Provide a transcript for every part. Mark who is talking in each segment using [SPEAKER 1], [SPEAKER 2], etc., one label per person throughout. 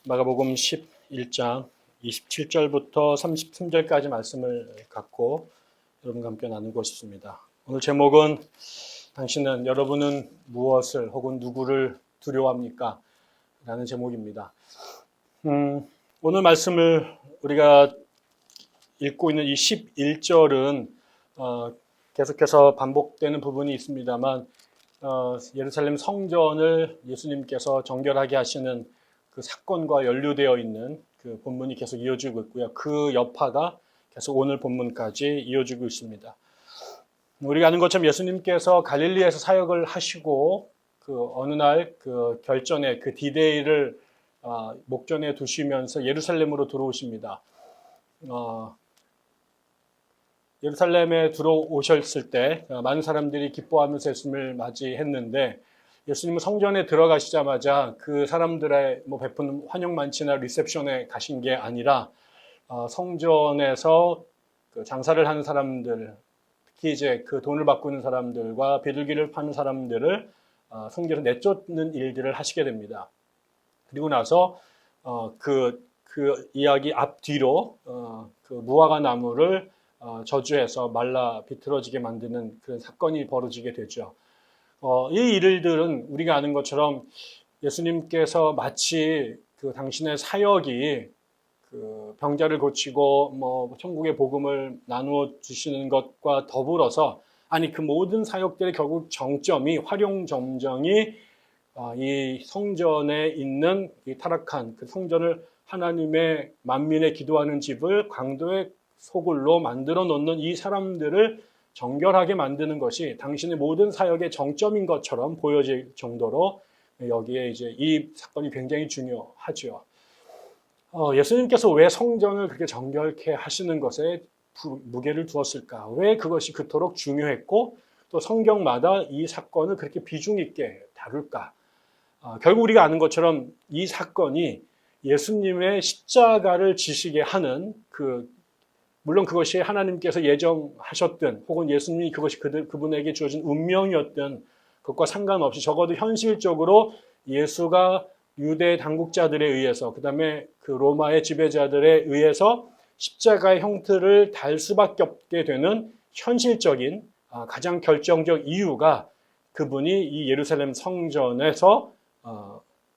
[SPEAKER 1] 마가복음 11장 27절부터 33절까지 말씀을 갖고 여러분과 함께 나누고 싶습니다. 오늘 제목은 여러분은 무엇을 혹은 누구를 두려워합니까? 라는 제목입니다. 오늘 말씀을 우리가 읽고 있는 이 11절은 계속해서 반복되는 부분이 있습니다만 예루살렘 성전을 예수님께서 정결하게 하시는 그 사건과 연루되어 있는 그 본문이 계속 이어지고 있고요. 그 여파가 계속 오늘 본문까지 이어지고 있습니다. 우리가 아는 것처럼 예수님께서 갈릴리에서 사역을 하시고 그 어느 날 그 결전의 그 디데이를 목전에 두시면서 예루살렘으로 들어오십니다. 예루살렘에 들어오셨을 때 많은 사람들이 기뻐하면서 예수님을 맞이했는데 예수님은 성전에 들어가시자마자 그 사람들의 베푸는 환영 만찬이나 리셉션에 가신 게 아니라 성전에서 그 장사를 하는 사람들, 특히 이제 그 돈을 바꾸는 사람들과 비둘기를 파는 사람들을 성전에서 내쫓는 일들을 하시게 됩니다. 그리고 나서 그 이야기 앞뒤로 그 무화과 나무를 저주해서 말라 비틀어지게 만드는 그런 사건이 벌어지게 되죠. 이 일들은 우리가 아는 것처럼 예수님께서 마치 그 당신의 사역이 그 병자를 고치고 천국의 복음을 나누어 주시는 것과 더불어서 그 모든 사역들의 결국 정점이 활용점정이 이 성전에 있는 이 타락한 그 성전을 하나님의 만민의 기도하는 집을 강도의 소굴로 만들어 놓는 이 사람들을 정결하게 만드는 것이 당신의 모든 사역의 정점인 것처럼 보여질 정도로 여기에 이제 이 사건이 굉장히 중요하죠. 예수님께서 왜 성전을 그렇게 정결케 하시는 것에 무게를 두었을까? 왜 그것이 그토록 중요했고 또 성경마다 이 사건을 그렇게 비중 있게 다룰까? 결국 우리가 아는 것처럼 이 사건이 예수님의 십자가를 지시게 하는 물론 그것이 하나님께서 예정하셨든 혹은 예수님이 그것이 그분에게 주어진 운명이었든 그것과 상관없이 적어도 현실적으로 예수가 유대 당국자들에 의해서 그다음에 그 로마의 지배자들에 의해서 십자가의 형틀을 달 수밖에 없게 되는 현실적인 가장 결정적 이유가 그분이 이 예루살렘 성전에서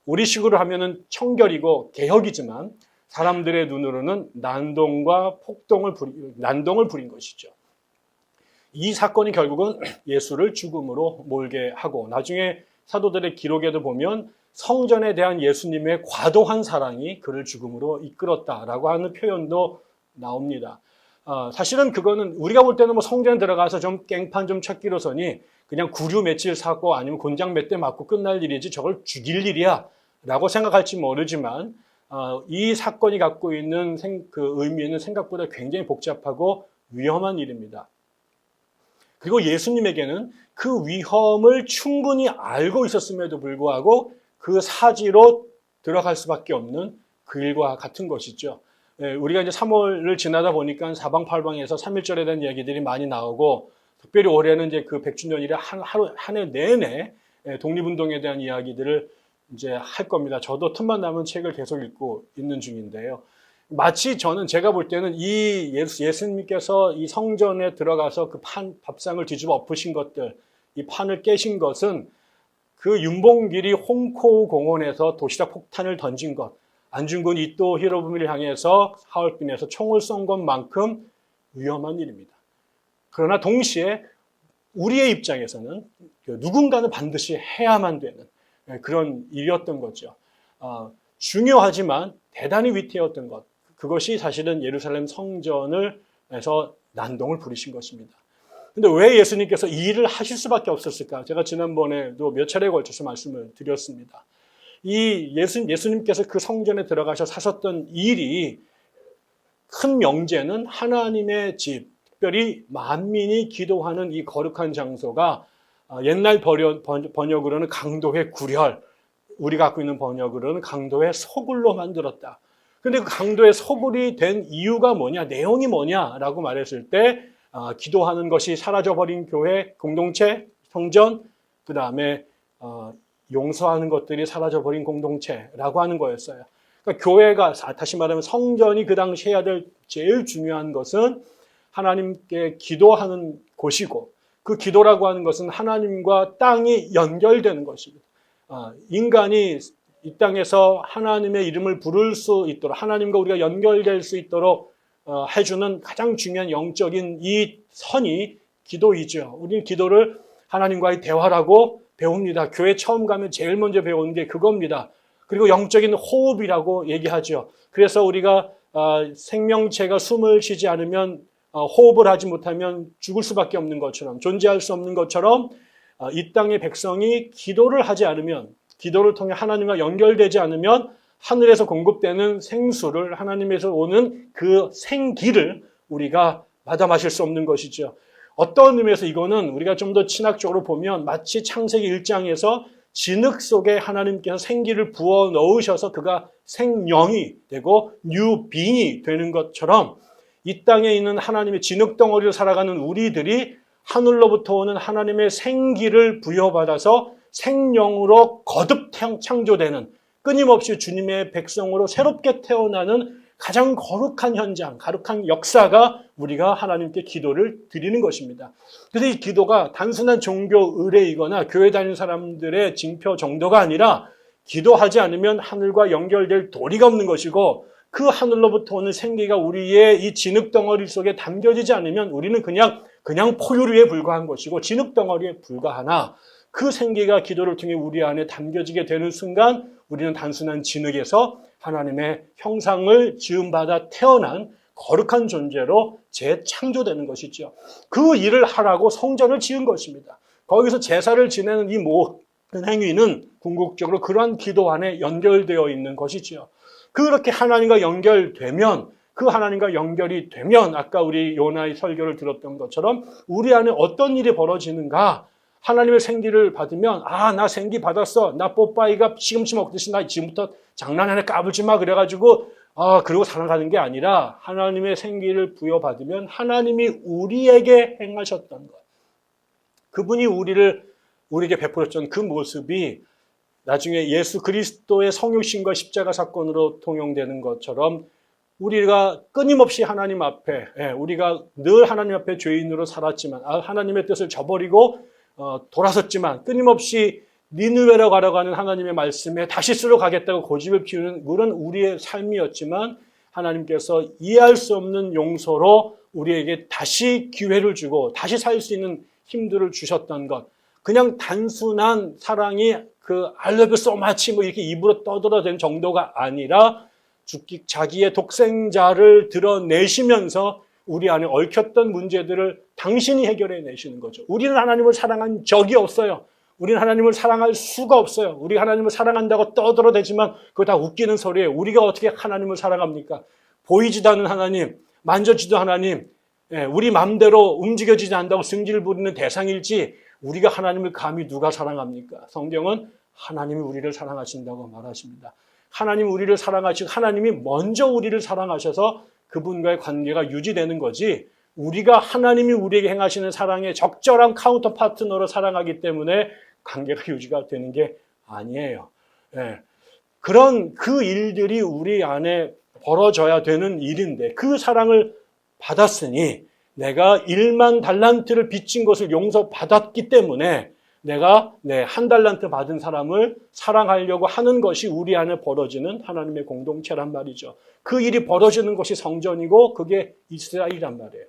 [SPEAKER 1] 우리식으로 하면은 청결이고 개혁이지만 사람들의 눈으로는 난동을 부린 것이죠. 이 사건이 결국은 예수를 죽음으로 몰게 하고 나중에 사도들의 기록에도 보면 성전에 대한 예수님의 과도한 사랑이 그를 죽음으로 이끌었다라고 하는 표현도 나옵니다. 사실은 그거는 우리가 볼 때는 성전에 들어가서 좀 깽판 좀 쳤기로서니 그냥 구류 며칠 사고 아니면 곤장 몇 대 맞고 끝날 일이지 저걸 죽일 일이야 라고 생각할지 모르지만 이 사건이 갖고 있는 그 의미는 생각보다 굉장히 복잡하고 위험한 일입니다. 그리고 예수님에게는 그 위험을 충분히 알고 있었음에도 불구하고 그 사지로 들어갈 수밖에 없는 그 일과 같은 것이죠. 우리가 이제 3월을 지나다 보니까 사방팔방에서 3.1절에 대한 이야기들이 많이 나오고 특별히 올해는 이제 그 100주년이라 한 해 내내 독립운동에 대한 이야기들을 이제 할 겁니다. 저도 틈만 나면 책을 계속 읽고 있는 중인데요. 마치 제가 볼 때는 이 예수님께서 이 성전에 들어가서 그 밥상을 뒤집어 엎으신 것들, 이 판을 깨신 것은 그 윤봉길이 홍코 공원에서 도시락 폭탄을 던진 것, 안중근 이토 히로부미를 향해서 하얼빈에서 총을 쏜 것만큼 위험한 일입니다. 그러나 동시에 우리의 입장에서는 누군가는 반드시 해야만 되는 그런 일이었던 거죠. 중요하지만 대단히 위태했던 것. 그것이 사실은 예루살렘 성전에서 난동을 부리신 것입니다. 근데 왜 예수님께서 이 일을 하실 수밖에 없었을까? 제가 지난번에도 몇 차례에 걸쳐서 말씀을 드렸습니다. 이 예수님께서 그 성전에 들어가셔서 하셨던 일이 큰 명제는 하나님의 집, 특별히 만민이 기도하는 이 거룩한 장소가 옛날 번역으로는 강도의 구렬, 우리가 갖고 있는 번역으로는 강도의 소굴로 만들었다. 그런데 그 강도의 소굴이 된 이유가 뭐냐, 내용이 뭐냐라고 말했을 때 기도하는 것이 사라져버린 교회, 공동체, 성전, 그 다음에 용서하는 것들이 사라져버린 공동체라고 하는 거였어요. 그러니까 교회가, 다시 말하면 성전이 그 당시 해야 될 제일 중요한 것은 하나님께 기도하는 곳이고, 그 기도라고 하는 것은 하나님과 땅이 연결되는 것입니다. 인간이 이 땅에서 하나님의 이름을 부를 수 있도록, 하나님과 우리가 연결될 수 있도록 해주는 가장 중요한 영적인 이 선이 기도이죠. 우리는 기도를 하나님과의 대화라고 배웁니다. 교회 처음 가면 제일 먼저 배우는 게 그겁니다. 그리고 영적인 호흡이라고 얘기하죠. 그래서 우리가 생명체가 숨을 쉬지 않으면, 호흡을 하지 못하면 죽을 수밖에 없는 것처럼, 존재할 수 없는 것처럼 이 땅의 백성이 기도를 하지 않으면, 기도를 통해 하나님과 연결되지 않으면 하늘에서 공급되는 생수를, 하나님에서 오는 그 생기를 우리가 받아 마실 수 없는 것이죠. 어떤 의미에서 이거는 우리가 좀 더 신학적으로 보면 마치 창세기 1장에서 진흙 속에 하나님께서 생기를 부어 넣으셔서 그가 생명이 되고 뉴빙이 되는 것처럼, 이 땅에 있는 하나님의 진흙 덩어리로 살아가는 우리들이 하늘로부터 오는 하나님의 생기를 부여받아서 생명으로 거듭 창조되는, 끊임없이 주님의 백성으로 새롭게 태어나는 가장 거룩한 현장, 거룩한 역사가 우리가 하나님께 기도를 드리는 것입니다. 그래서 이 기도가 단순한 종교 의례이거나 교회 다니는 사람들의 징표 정도가 아니라, 기도하지 않으면 하늘과 연결될 도리가 없는 것이고, 그 하늘로부터 오는 생기가 우리의 이 진흙덩어리 속에 담겨지지 않으면 우리는 그냥 포유류에 불과한 것이고 진흙덩어리에 불과하나, 그 생기가 기도를 통해 우리 안에 담겨지게 되는 순간 우리는 단순한 진흙에서 하나님의 형상을 지음받아 태어난 거룩한 존재로 재창조되는 것이죠. 그 일을 하라고 성전을 지은 것입니다. 거기서 제사를 지내는 이 모든 행위는 궁극적으로 그러한 기도 안에 연결되어 있는 것이죠. 그렇게 하나님과 연결되면, 그 하나님과 연결이 되면 아까 우리 요나의 설교를 들었던 것처럼 우리 안에 어떤 일이 벌어지는가, 하나님의 생기를 받으면, 나 생기 받았어, 나 뽀빠이가 시금치 먹듯이 나 지금부터 장난 안에 까불지 마 그래가지고 그러고 살아가는 게 아니라, 하나님의 생기를 부여받으면 하나님이 우리에게 행하셨던 것, 그분이 우리에게 베풀었던 그 모습이 나중에 예수 그리스도의 성육신과 십자가 사건으로 통용되는 것처럼, 우리가 끊임없이 하나님 앞에, 우리가 늘 하나님 앞에 죄인으로 살았지만, 하나님의 뜻을 저버리고 돌아섰지만, 끊임없이 니느웨로 가려고 하는 하나님의 말씀에 다시스로 가겠다고 고집을 피우는 그런 우리의 삶이었지만, 하나님께서 이해할 수 없는 용서로 우리에게 다시 기회를 주고 다시 살 수 있는 힘들을 주셨던 것, 그냥 단순한 사랑이 I love you so much 뭐 이렇게 입으로 떠들어댄 정도가 아니라, 자기의 독생자를 드러내시면서 우리 안에 얽혔던 문제들을 당신이 해결해 내시는 거죠. 우리는 하나님을 사랑한 적이 없어요. 우리는 하나님을 사랑할 수가 없어요. 우리가 하나님을 사랑한다고 떠들어대지만 그거 다 웃기는 소리예요. 우리가 어떻게 하나님을 사랑합니까? 보이지도 않는 하나님, 만져지도 하나님, 우리 마음대로 움직여지지 않는다고 승질을 부리는 대상일지, 우리가 하나님을 감히 누가 사랑합니까? 성경은 하나님이 우리를 사랑하신다고 말하십니다. 하나님이 우리를 사랑하시고, 하나님이 먼저 우리를 사랑하셔서 그분과의 관계가 유지되는 거지, 우리가 하나님이 우리에게 행하시는 사랑의 적절한 카운터 파트너로 사랑하기 때문에 관계가 유지가 되는 게 아니에요. 그런 그 일들이 우리 안에 벌어져야 되는 일인데, 그 사랑을 받았으니, 내가 1만 달란트를 빚진 것을 용서받았기 때문에 내가 1달란트 받은 사람을 사랑하려고 하는 것이 우리 안에 벌어지는 하나님의 공동체란 말이죠. 그 일이 벌어지는 것이 성전이고 그게 이스라엘이란 말이에요.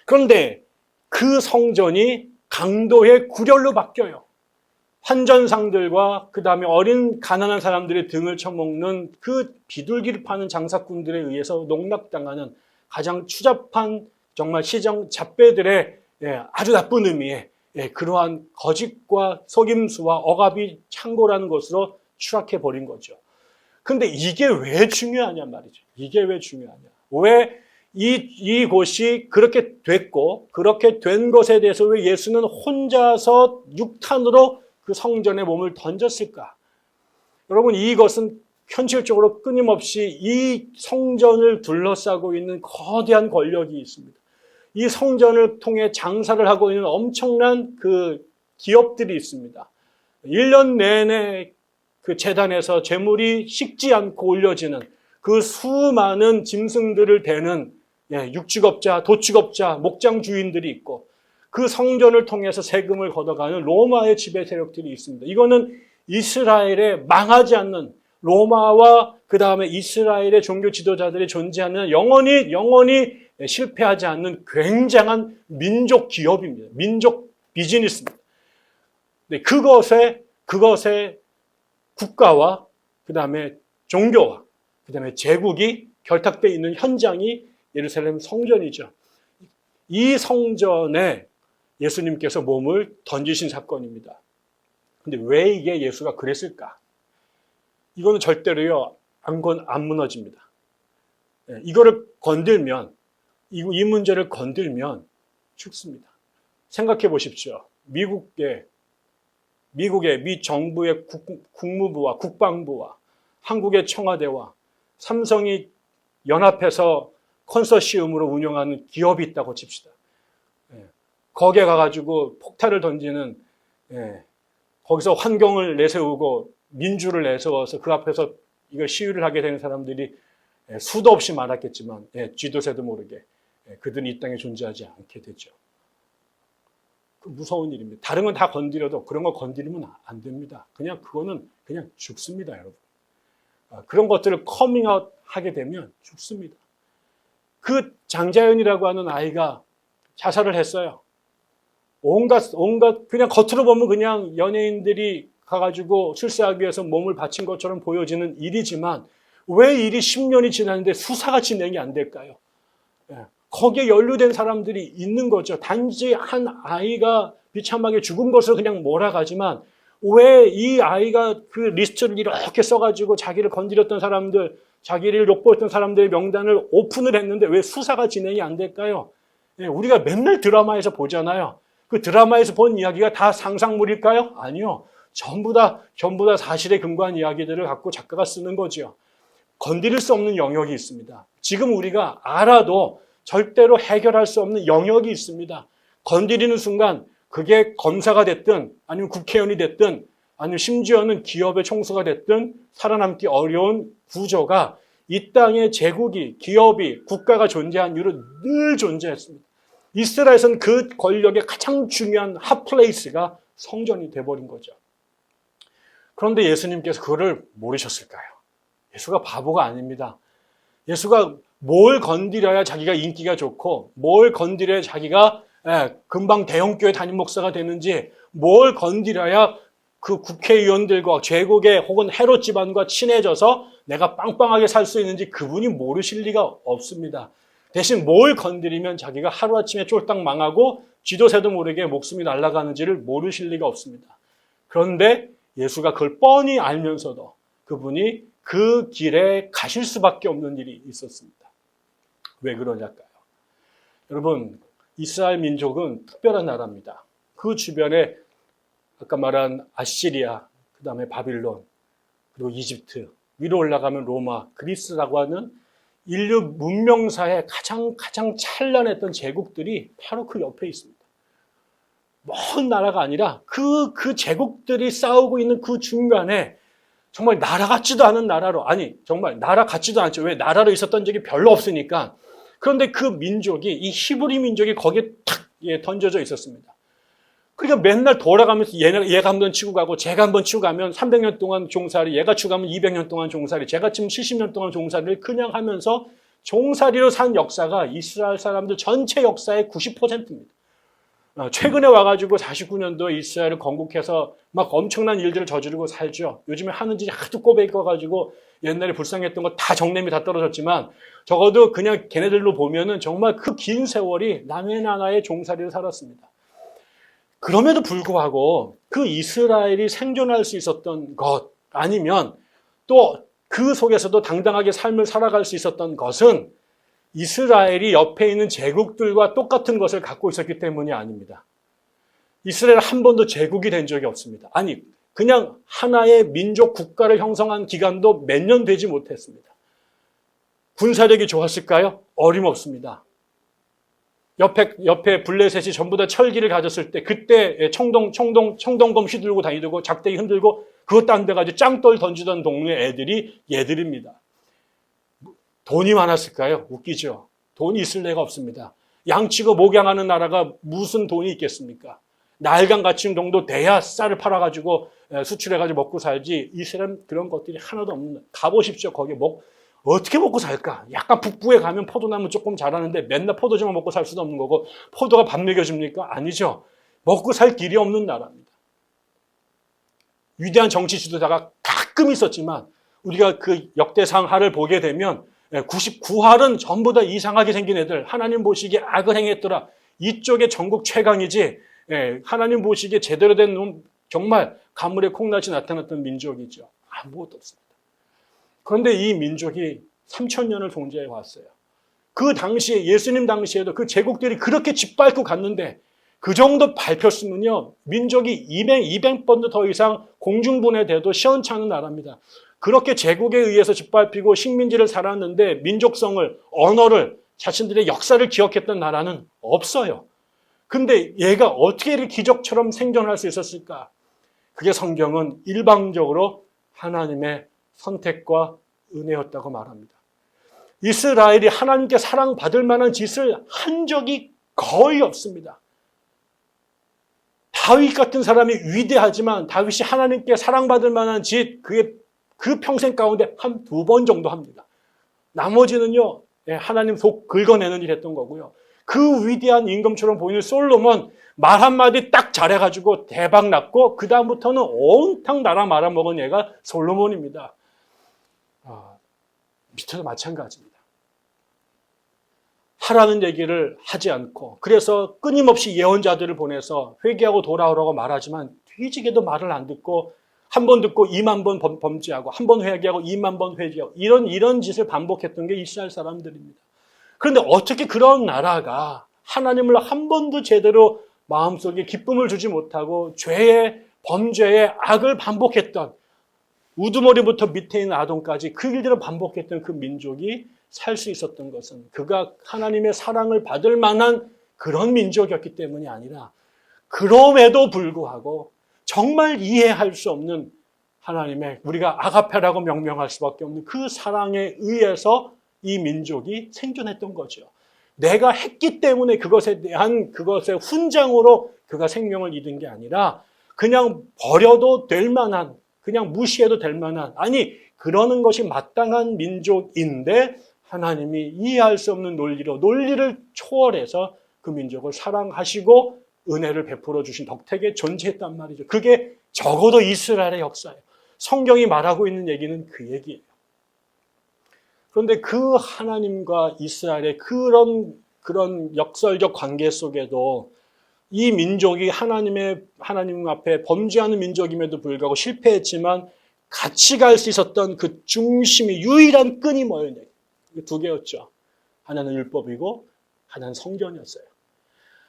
[SPEAKER 1] 그런데 그 성전이 강도의 구렬로 바뀌어요. 환전상들과 그 다음에 어린 가난한 사람들의 등을 쳐먹는 그 비둘기를 파는 장사꾼들에 의해서 농락당하는 가장 추잡한 정말 시정 잡배들의 아주 나쁜 의미의 그러한 거짓과 속임수와 억압이 창고라는 것으로 추락해버린 거죠. 근데 이게 왜 중요하냐 말이죠. 이게 왜 중요하냐. 왜 이곳이 그렇게 됐고, 그렇게 된 것에 대해서 왜 예수는 혼자서 육탄으로 그 성전에 몸을 던졌을까? 여러분, 이것은 현실적으로 끊임없이 이 성전을 둘러싸고 있는 거대한 권력이 있습니다. 이 성전을 통해 장사를 하고 있는 엄청난 그 기업들이 있습니다. 1년 내내 그 제단에서 제물이 식지 않고 올려지는 그 수많은 짐승들을 대는 육축업자, 도축업자, 목장 주인들이 있고 그 성전을 통해서 세금을 걷어가는 로마의 지배 세력들이 있습니다. 이거는 이스라엘에 망하지 않는 로마와 그 다음에 이스라엘의 종교 지도자들이 존재하는 영원히 실패하지 않는 굉장한 민족 기업입니다. 민족 비즈니스입니다. 네, 그것에 국가와 그 다음에 종교와 그 다음에 제국이 결탁되어 있는 현장이 예루살렘 성전이죠. 이 성전에 예수님께서 몸을 던지신 사건입니다. 근데 왜 이게 예수가 그랬을까? 이거는 절대로요, 안 무너집니다. 이거를 건들면, 이 문제를 건들면 죽습니다. 생각해 보십시오. 미국의 미 정부의 국무부와 국방부와 한국의 청와대와 삼성이 연합해서 컨소시엄으로 운영하는 기업이 있다고 칩시다. 거기에 가가지고 폭탄을 던지는, 거기서 환경을 내세우고 민주를 내세워서 그 앞에서 이거 시위를 하게 되는 사람들이 수도 없이 많았겠지만, 쥐도새도 모르게 그들은 이 땅에 존재하지 않게 되죠. 그 무서운 일입니다. 다른 건 다 건드려도 그런 거 건드리면 안 됩니다. 그거는 그냥 죽습니다, 여러분. 그런 것들을 커밍아웃 하게 되면 죽습니다. 그 장자연이라고 하는 아이가 자살을 했어요. 온갖 그냥 겉으로 보면 그냥 연예인들이 가가지고 출세하기 위해서 몸을 바친 것처럼 보여지는 일이지만 왜 일이 10년이 지났는데 수사가 진행이 안 될까요? 거기에 연루된 사람들이 있는 거죠. 단지 한 아이가 비참하게 죽은 것을 그냥 몰아가지만 왜 이 아이가 그 리스트를 이렇게 써가지고 자기를 건드렸던 사람들, 자기를 욕보였던 사람들의 명단을 오픈을 했는데 왜 수사가 진행이 안 될까요? 우리가 맨날 드라마에서 보잖아요. 그 드라마에서 본 이야기가 다 상상물일까요? 아니요. 전부 다 사실에 근거한 이야기들을 갖고 작가가 쓰는 거죠. 건드릴 수 없는 영역이 있습니다. 지금 우리가 알아도 절대로 해결할 수 없는 영역이 있습니다. 건드리는 순간 그게 검사가 됐든 아니면 국회의원이 됐든 아니면 심지어는 기업의 총수가 됐든 살아남기 어려운 구조가 이 땅에 제국이, 기업이, 국가가 존재한 이후로 늘 존재했습니다. 이스라엘에서는 그 권력의 가장 중요한 핫플레이스가 성전이 돼버린 거죠. 그런데 예수님께서 그거를 모르셨을까요? 예수가 바보가 아닙니다. 예수가 뭘 건드려야 자기가 인기가 좋고 뭘 건드려야 자기가 금방 대형교회 담임 목사가 되는지 뭘 건드려야 그 국회의원들과 제국의 혹은 헤롯 집안과 친해져서 내가 빵빵하게 살 수 있는지 그분이 모르실 리가 없습니다. 대신 뭘 건드리면 자기가 하루아침에 쫄딱 망하고 쥐도 새도 모르게 목숨이 날아가는지를 모르실 리가 없습니다. 그런데 예수가 그걸 뻔히 알면서도 그분이 그 길에 가실 수밖에 없는 일이 있었습니다. 왜 그러냐까요? 여러분, 이스라엘 민족은 특별한 나라입니다. 그 주변에 아까 말한 아시리아, 그 다음에 바빌론, 그리고 이집트, 위로 올라가면 로마, 그리스라고 하는 인류 문명사의 가장 찬란했던 제국들이 바로 그 옆에 있습니다. 먼 나라가 아니라 그 제국들이 싸우고 있는 그 중간에 정말 나라 같지도 않은 나라로, 아니 정말 나라 같지도 않죠. 왜? 나라로 있었던 적이 별로 없으니까. 그런데 그 민족이, 이 히브리 민족이 거기에 탁 던져져 있었습니다. 그러니까 맨날 돌아가면서 얘가 한번 치고 가고 제가 한번 치고 가면 300년 동안 종살이, 얘가 치고 가면 200년 동안 종살이, 제가 지금 70년 동안 종살이를 그냥 하면서 종살이로 산 역사가 이스라엘 사람들 전체 역사의 90%입니다. 최근에 와가지고 49년도 이스라엘을 건국해서 막 엄청난 일들을 저지르고 살죠. 요즘에 하는 짓이 하도 꼽에 있어가지고 옛날에 불쌍했던 거 다 정냄이 다 떨어졌지만 적어도 그냥 걔네들로 보면은 정말 그 긴 세월이 남의 나라의 종살이를 살았습니다. 그럼에도 불구하고 그 이스라엘이 생존할 수 있었던 것 아니면 또 그 속에서도 당당하게 삶을 살아갈 수 있었던 것은 이스라엘이 옆에 있는 제국들과 똑같은 것을 갖고 있었기 때문이 아닙니다. 이스라엘은 한 번도 제국이 된 적이 없습니다. 아니, 그냥 하나의 민족 국가를 형성한 기간도 몇 년 되지 못했습니다. 군사력이 좋았을까요? 어림없습니다. 옆에 블레셋이 전부 다 철기를 가졌을 때 그때 청동검 휘둘고 다니고 작대기 흔들고 그것도 안 돼가지고 짱돌 던지던 동네 애들이 얘들입니다. 돈이 많았을까요? 웃기죠. 돈이 있을 리가 없습니다. 양치고 목양하는 나라가 무슨 돈이 있겠습니까? 나일강 같은 정도 돼야 쌀을 팔아가지고 수출해가지고 먹고 살지 이스라엘은 그런 것들이 하나도 없는. 가보십시오. 거기 어떻게 먹고 살까? 약간 북부에 가면 포도나무 조금 자라는데 맨날 포도주만 먹고 살 수도 없는 거고 포도가 밥 먹여줍니까? 아니죠. 먹고 살 길이 없는 나라입니다. 위대한 정치 지도자가 가끔 있었지만 우리가 그 역대상하를 보게 되면 99할은 전부 다 이상하게 생긴 애들, 하나님 보시기에 악을 행했더라. 이쪽에 전국 최강이지 하나님 보시기에 제대로 된 놈, 정말 가물에 콩나시 나타났던 민족이죠. 아무것도 없습니다. 그런데 이 민족이 3000년을 존재해 왔어요. 그 당시에 예수님 당시에도 그 제국들이 그렇게 짓밟고 갔는데 그 정도 밟혔으면요 민족이 200번도 더 이상 공중분해돼도 시원찮은 나라입니다. 그렇게 제국에 의해서 짓밟히고 식민지를 살았는데 민족성을, 언어를, 자신들의 역사를 기억했던 나라는 없어요. 근데 얘가 어떻게 이렇게 기적처럼 생존할 수 있었을까? 그게 성경은 일방적으로 하나님의 선택과 은혜였다고 말합니다. 이스라엘이 하나님께 사랑받을 만한 짓을 한 적이 거의 없습니다. 다윗 같은 사람이 위대하지만 다윗이 하나님께 사랑받을 만한 짓, 그게 그 평생 가운데 한 2번 정도 합니다. 나머지는요, 하나님 속 긁어내는 일 했던 거고요. 그 위대한 임금처럼 보이는 솔로몬 말 한마디 딱 잘해가지고 대박 났고 그다음부터는 온탕 나라 말아먹은 얘가 솔로몬입니다. 밑에도 마찬가지입니다. 하라는 얘기를 하지 않고 그래서 끊임없이 예언자들을 보내서 회개하고 돌아오라고 말하지만 뒤지게도 말을 안 듣고 한 번 듣고 2만 번 범죄하고 한 번 회개하고 2만 번 회개하고 이런 짓을 반복했던 게 이스라엘 사람들입니다. 그런데 어떻게 그런 나라가 하나님을 한 번도 제대로 마음속에 기쁨을 주지 못하고 죄의 범죄의 악을 반복했던 우두머리부터 밑에 있는 아동까지 그 일들을 반복했던 그 민족이 살 수 있었던 것은 그가 하나님의 사랑을 받을 만한 그런 민족이었기 때문이 아니라 그럼에도 불구하고 정말 이해할 수 없는 하나님의 우리가 아가페라고 명명할 수밖에 없는 그 사랑에 의해서 이 민족이 생존했던 거죠. 내가 했기 때문에 그것에 대한 그것의 훈장으로 그가 생명을 잃은 게 아니라 그냥 버려도 될 만한 그냥 무시해도 될 만한 아니 그러는 것이 마땅한 민족인데 하나님이 이해할 수 없는 논리를 초월해서 그 민족을 사랑하시고 은혜를 베풀어 주신 덕택에 존재했단 말이죠. 그게 적어도 이스라엘의 역사예요. 성경이 말하고 있는 얘기는 그 얘기예요. 그런데 그 하나님과 이스라엘의 그런 역설적 관계 속에도 이 민족이 하나님 앞에 범죄하는 민족임에도 불구하고 실패했지만 같이 갈 수 있었던 그 중심이 유일한 끈이 뭐였냐? 2개였죠. 하나는 율법이고 하나는 성전이었어요.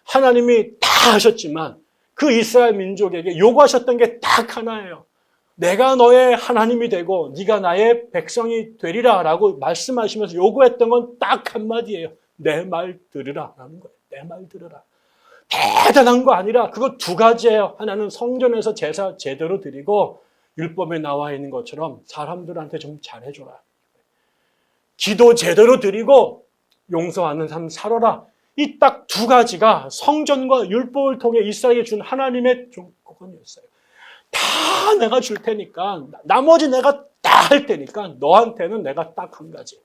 [SPEAKER 1] 하나님이 다 하셨지만 그 이스라엘 민족에게 요구하셨던 게 딱 하나예요. 내가 너의 하나님이 되고 네가 나의 백성이 되리라 라고 말씀하시면서 요구했던 건 딱 한마디예요. 내 말 들으라 라는 거예요. 내 말 들으라. 대단한 거 아니라 그거 2가지예요. 하나는 성전에서 제사 제대로 드리고 율법에 나와 있는 것처럼 사람들한테 좀 잘해줘라. 기도 제대로 드리고 용서하는 삶 살아라. 이 딱 2가지가 성전과 율법을 통해 이스라엘에게 준 하나님의 조건이었어요. 다 내가 줄 테니까 나머지 내가 다 할 테니까 너한테는 내가 딱 1가지.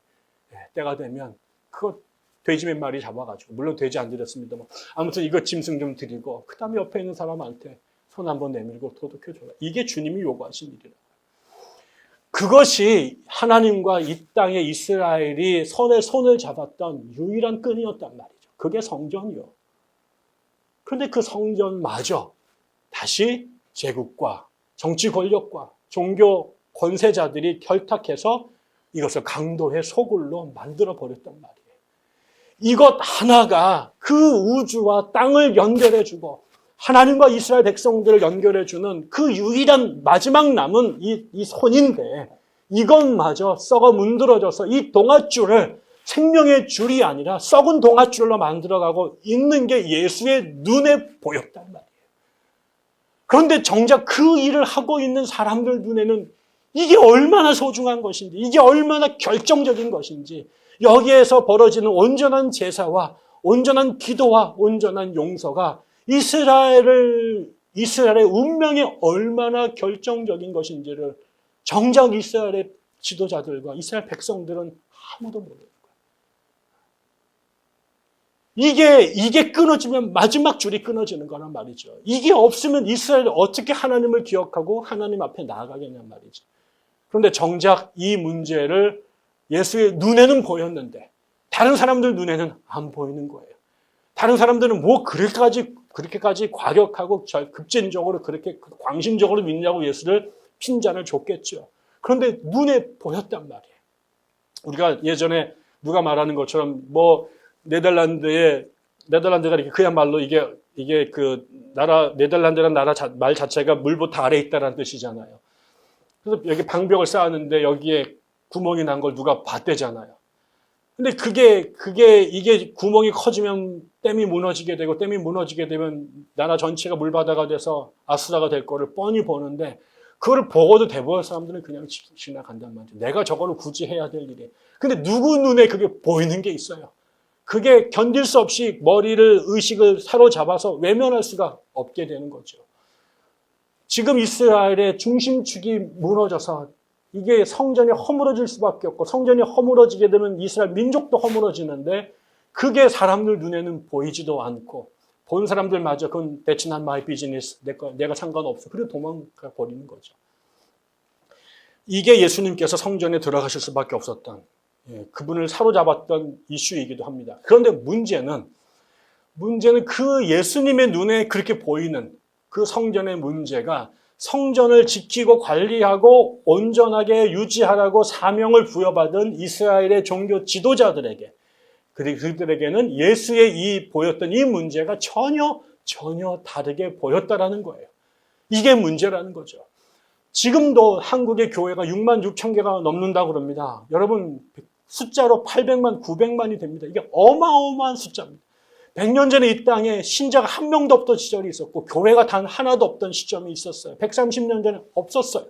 [SPEAKER 1] 때가 되면 그거 돼지 몇 마리 잡아가지고 물론 돼지 안 드렸습니다만 아무튼 이거 짐승 좀 드리고 그 다음에 옆에 있는 사람한테 손 한번 내밀고 도둑해줘라. 이게 주님이 요구하신 일이라. 그것이 하나님과 이 땅의 이스라엘이 손을 잡았던 유일한 끈이었단 말이죠. 그게 성전이요. 그런데 그 성전마저 다시 제국과 정치 권력과 종교 권세자들이 결탁해서 이것을 강도의 소굴로 만들어버렸단 말이에요. 이것 하나가 그 우주와 땅을 연결해주고 하나님과 이스라엘 백성들을 연결해주는 그 유일한 마지막 남은 이 손인데 이것마저 썩어 문드러져서 이 동아줄을 생명의 줄이 아니라 썩은 동아줄로 만들어가고 있는 게 예수의 눈에 보였단 말이에요. 그런데 정작 그 일을 하고 있는 사람들 눈에는 이게 얼마나 소중한 것인지, 이게 얼마나 결정적인 것인지, 여기에서 벌어지는 온전한 제사와 온전한 기도와 온전한 용서가 이스라엘의 운명에 얼마나 결정적인 것인지를 정작 이스라엘의 지도자들과 이스라엘 백성들은 아무도 모르는 거예요. 이게 끊어지면 마지막 줄이 끊어지는 거란 말이죠. 이게 없으면 이스라엘이 어떻게 하나님을 기억하고 하나님 앞에 나아가겠냔 말이죠. 그런데 정작 이 문제를 예수의 눈에는 보였는데 다른 사람들 눈에는 안 보이는 거예요. 다른 사람들은 뭐 그렇게까지 과격하고 급진적으로 그렇게 광신적으로 믿냐고 예수를 핀잔을 줬겠죠. 그런데 눈에 보였단 말이에요. 우리가 예전에 누가 말하는 것처럼 뭐 네덜란드가 이렇게 그야말로 이게 그 나라 네덜란드라는 나라 말 자체가 물보다 아래에 있다라는 뜻이잖아요. 그래서 여기 방벽을 쌓았는데 여기에 구멍이 난 걸 누가 봤대잖아요. 근데 이게 구멍이 커지면 댐이 무너지게 되고 댐이 무너지게 되면 나라 전체가 물바다가 돼서 아수라가 될 거를 뻔히 보는데 그걸 보고도 대부분 사람들은 그냥 지나간단 말이죠. 내가 저거를 굳이 해야 될 일이. 근데 누구 눈에 그게 보이는 게 있어요. 그게 견딜 수 없이 의식을 사로잡아서 외면할 수가 없게 되는 거죠. 지금 이스라엘의 중심축이 무너져서 이게 성전이 허물어질 수밖에 없고 성전이 허물어지게 되면 이스라엘 민족도 허물어지는데 그게 사람들 눈에는 보이지도 않고 본 사람들마저 그건 That's not my business. 내가 상관없어. 그리고 도망가 버리는 거죠. 이게 예수님께서 성전에 들어가실 수밖에 없었던 그분을 사로잡았던 이슈이기도 합니다. 그런데 문제는 그 예수님의 눈에 그렇게 보이는 그 성전의 문제가 성전을 지키고 관리하고 온전하게 유지하라고 사명을 부여받은 이스라엘의 종교 지도자들에게 그들에게는 예수의 보였던 이 문제가 전혀 다르게 보였다라는 거예요. 이게 문제라는 거죠. 지금도 한국의 교회가 6만 6천 개가 넘는다고 그럽니다. 여러분 숫자로 800만, 900만이 됩니다. 이게 어마어마한 숫자입니다. 100년 전에 이 땅에 신자가 한 명도 없던 시절이 있었고 교회가 단 하나도 없던 시점이 있었어요. 130년 전에 없었어요.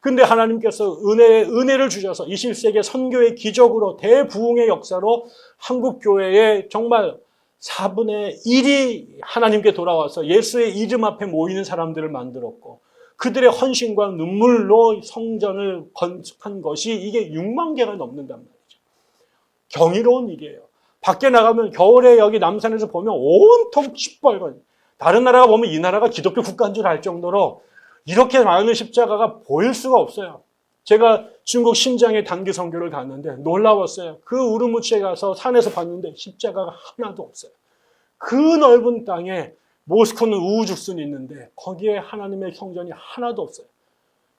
[SPEAKER 1] 근데 하나님께서 은혜를 주셔서 21세기의 선교의 기적으로 대부흥의 역사로 한국 교회에 정말 4분의 1이 하나님께 돌아와서 예수의 이름 앞에 모이는 사람들을 만들었고 그들의 헌신과 눈물로 성전을 건축한 것이 이게 6만 개가 넘는단 말이죠. 경이로운 일이에요. 밖에 나가면 겨울에 여기 남산에서 보면 온통 시뻘건 다른 나라가 보면 이 나라가 기독교 국가인 줄 알 정도로 이렇게 많은 십자가가 보일 수가 없어요. 제가 중국 신장에 단기 선교를 갔는데 놀라웠어요. 그 우르무치에 가서 산에서 봤는데 십자가가 하나도 없어요. 그 넓은 땅에 모스크는 우후죽순이 있는데 거기에 하나님의 성전이 하나도 없어요.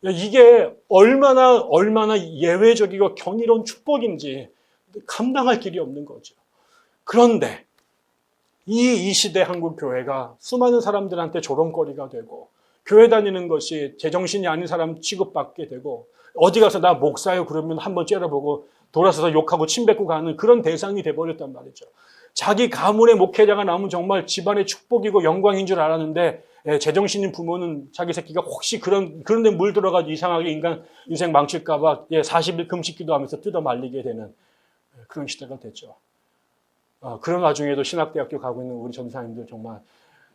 [SPEAKER 1] 이게 얼마나 예외적이고 경이로운 축복인지 감당할 길이 없는 거죠. 그런데 이 시대 한국 교회가 수많은 사람들한테 조롱거리가 되고 교회 다니는 것이 제정신이 아닌 사람 취급받게 되고 어디 가서 나 목사요 그러면 한번 째려보고 돌아서서 욕하고 침 뱉고 가는 그런 대상이 돼버렸단 말이죠. 자기 가문의 목회자가 나오면 정말 집안의 축복이고 영광인 줄 알았는데 제정신인 부모는 자기 새끼가 혹시 그런 데 물들어가지고 이상하게 인생 망칠까 봐 40일 금식 기도하면서 뜯어 말리게 되는 그런 시대가 됐죠. 그런 와중에도 신학대학교 가고 있는 우리 전사님들 정말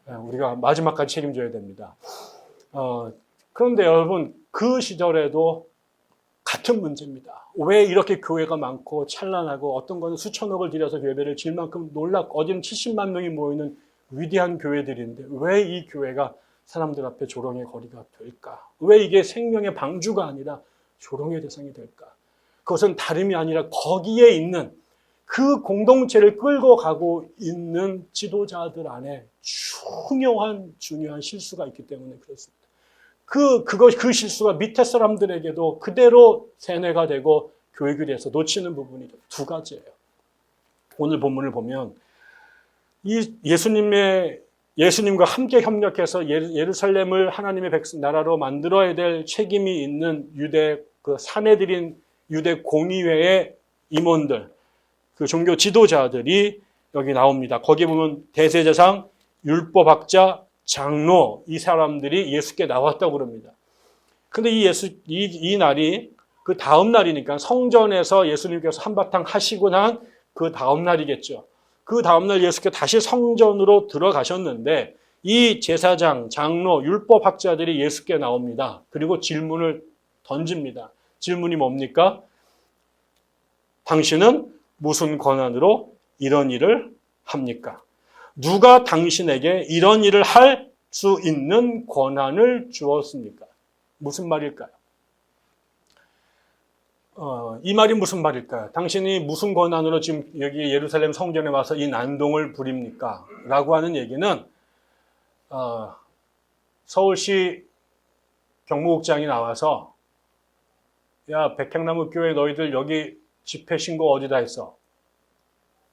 [SPEAKER 1] 우리가 마지막까지 책임져야 됩니다. 그런데 여러분 그 시절에도 같은 문제입니다. 왜 이렇게 교회가 많고 찬란하고 어떤 거는 수천억을 들여서 예배를 질 만큼 어디는 70만 명이 모이는 위대한 교회들인데 왜 이 교회가 사람들 앞에 조롱의 거리가 될까? 왜 이게 생명의 방주가 아니라 조롱의 대상이 될까? 그것은 다름이 아니라 거기에 있는 그 공동체를 끌고 가고 있는 지도자들 안에 중요한 실수가 있기 때문에 그렇습니다. 그 실수가 밑에 사람들에게도 그대로 세뇌가 되고 교육이 돼서 놓치는 부분이 두 가지예요. 오늘 본문을 보면 예수님과 함께 협력해서 예루살렘을 하나님의 나라로 만들어야 될 책임이 있는 유대 사내들인 유대 공의회의 임원들 그 종교 지도자들이 여기 나옵니다. 거기 보면 대제사장, 율법학자, 장로 이 사람들이 예수께 나왔다고 그럽니다. 근데 이 날이 그 다음 날이니까 성전에서 예수님께서 한바탕 하시고 난 그 다음 날이겠죠. 그 다음 날 예수께서 다시 성전으로 들어가셨는데 이 제사장, 장로, 율법학자들이 예수께 나옵니다. 그리고 질문을 던집니다. 질문이 뭡니까? 당신은 무슨 권한으로 이런 일을 합니까? 누가 당신에게 이런 일을 할 수 있는 권한을 주었습니까? 무슨 말일까요? 이 말이 무슨 말일까요? 당신이 무슨 권한으로 지금 여기 예루살렘 성전에 와서 이 난동을 부립니까? 라고 하는 얘기는 서울시 경무국장이 나와서 야, 백향나무 교회 너희들 여기 집회 신고 어디다 했어?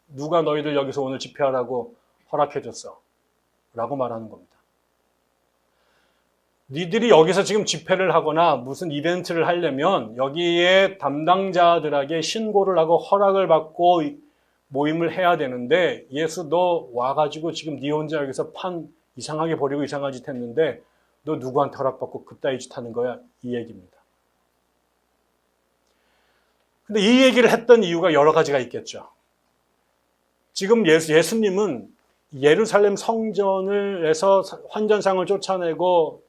[SPEAKER 1] 누가 너희들 여기서 오늘 집회하라고 허락해줬어? 라고 말하는 겁니다. 니들이 여기서 지금 집회를 하거나 무슨 이벤트를 하려면 여기에 담당자들에게 신고를 하고 허락을 받고 모임을 해야 되는데 예수 너 와가지고 지금 니 혼자 여기서 판 이상하게 버리고 이상한 짓 했는데 너 누구한테 허락받고 그따위 짓 하는 거야? 이 얘기입니다. 근데 이 얘기를 했던 이유가 여러 가지가 있겠죠. 지금 예수님은 예루살렘 성전에서 환전상을 쫓아내고